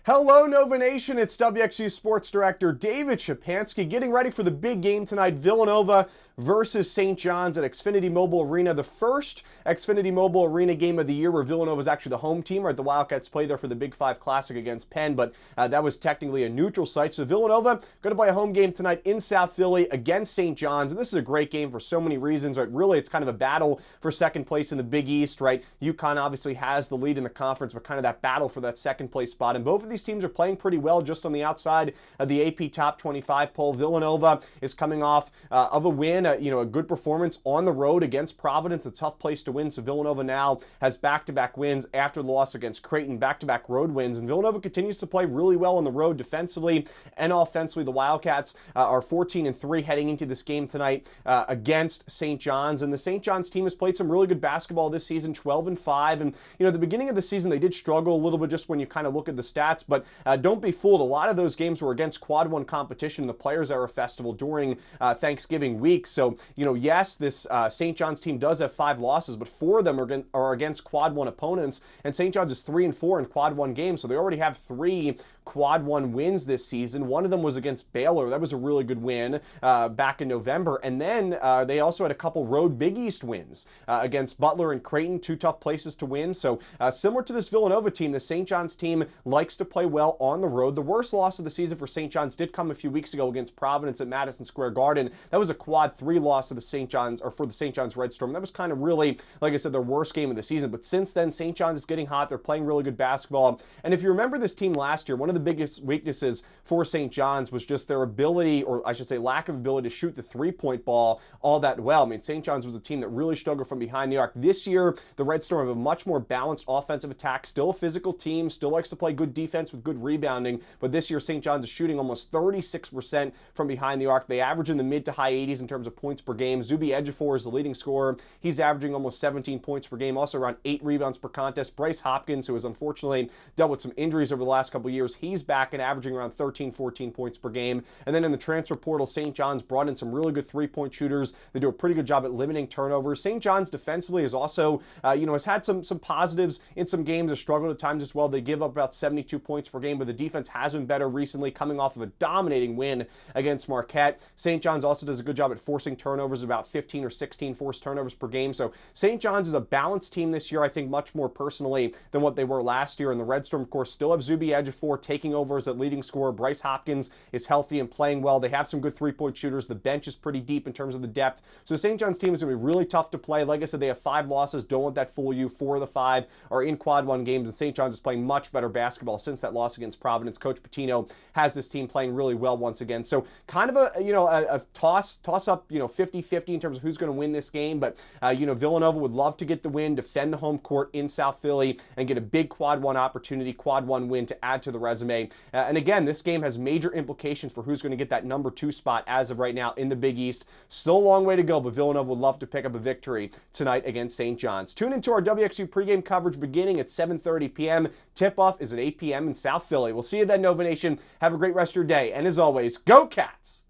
Hello, Nova Nation. It's WXVU Sports Director David Szczepanski getting ready for the big game tonight, Villanova versus St. John's at Xfinity Mobile Arena. The first Xfinity Mobile Arena game of the year where Villanova is actually the home team. Right, the Wildcats play there for the Big Five Classic against Penn, but that was technically a neutral site. So Villanova going to play a home game tonight in South Philly against St. John's. And this is a great game for so many reasons. Right, really, it's kind of a battle for second place in the Big East. Right, UConn obviously has the lead in the conference, but kind of that battle for that second place spot. And both of these teams are playing pretty well just on the outside of the AP Top 25 poll. Villanova is coming off of a win, a good performance on the road against Providence, a tough place to win. So Villanova now has back-to-back wins after the loss against Creighton, back-to-back road wins. And Villanova continues to play really well on the road defensively and offensively. The Wildcats are 14-3 heading into this game tonight against St. John's. And the St. John's team has played some really good basketball this season, 12-5. And, at the beginning of the season, they did struggle a little bit just when you kind of look at the stats, but don't be fooled. A lot of those games were against Quad 1 competition, the Players Era Festival during Thanksgiving week. So, yes, this St. John's team does have 5 losses, but 4 of them are against Quad 1 opponents, and St. John's is 3-4 in Quad 1 games, so they already have 3 Quad 1 wins this season. One of them was against Baylor. That was a really good win back in November, and then they also had a couple road Big East wins against Butler and Creighton, 2 tough places to win. So similar to this Villanova team, the St. John's team likes to play well on the road. The worst loss of the season for St. John's did come a few weeks ago against Providence at Madison Square Garden. That was a Quad 3 loss to the St. John's, or for the St. John's Red Storm. That was kind of really, like I said, their worst game of the season. But since then, St. John's is getting hot. They're playing really good basketball. And if you remember this team last year, one of the biggest weaknesses for St. John's was just their ability, or I should say lack of ability, to shoot the three-point ball all that well. I mean, St. John's was a team that really struggled from behind the arc. This year, the Red Storm have a much more balanced offensive attack. Still a physical team, still likes to play good defense with good rebounding, but this year St. John's is shooting almost 36% from behind the arc. They average in the mid to high 80s in terms of points per game. Zuby Ejiofor is the leading scorer. He's averaging almost 17 points per game, also around 8 rebounds per contest. Bryce Hopkins, who has unfortunately dealt with some injuries over the last couple of years, he's back and averaging around 13, 14 points per game. And then in the transfer portal, St. John's brought in some really good three-point shooters. They do a pretty good job at limiting turnovers. St. John's defensively is also, has had some positives in some games. Has struggled at times as well. They give up about 72 points per game, but the defense has been better recently, coming off of a dominating win against Marquette. St. John's also does a good job at forcing turnovers, about 15 or 16 forced turnovers per game. So St. John's is a balanced team this year, I think, much more personally than what they were last year. And the Red Storm, of course, still have Zuby Ejiofor taking over as the leading scorer. Bryce Hopkins is healthy and playing well. They have some good three-point shooters. The bench is pretty deep in terms of the depth. So the St. John's team is going to be really tough to play. Like I said, they have 5 losses. Don't let that fool you. 4 of the 5 are in Quad 1 games, and St. John's is playing much better basketball since that loss against Providence. Coach Pitino has this team playing really well once again. So kind of a toss up, 50-50 in terms of who's going to win this game. But, Villanova would love to get the win, defend the home court in South Philly, and get a big Quad 1 opportunity, Quad 1 win to add to the resume. And again, this game has major implications for who's going to get that number 2 spot as of right now in the Big East. Still a long way to go, but Villanova would love to pick up a victory tonight against St. John's. Tune into our WXU pregame coverage beginning at 7:30 p.m. Tip-off is at 8 p.m. in South Philly. We'll see you then, Nova Nation. Have a great rest of your day. And as always, go Cats!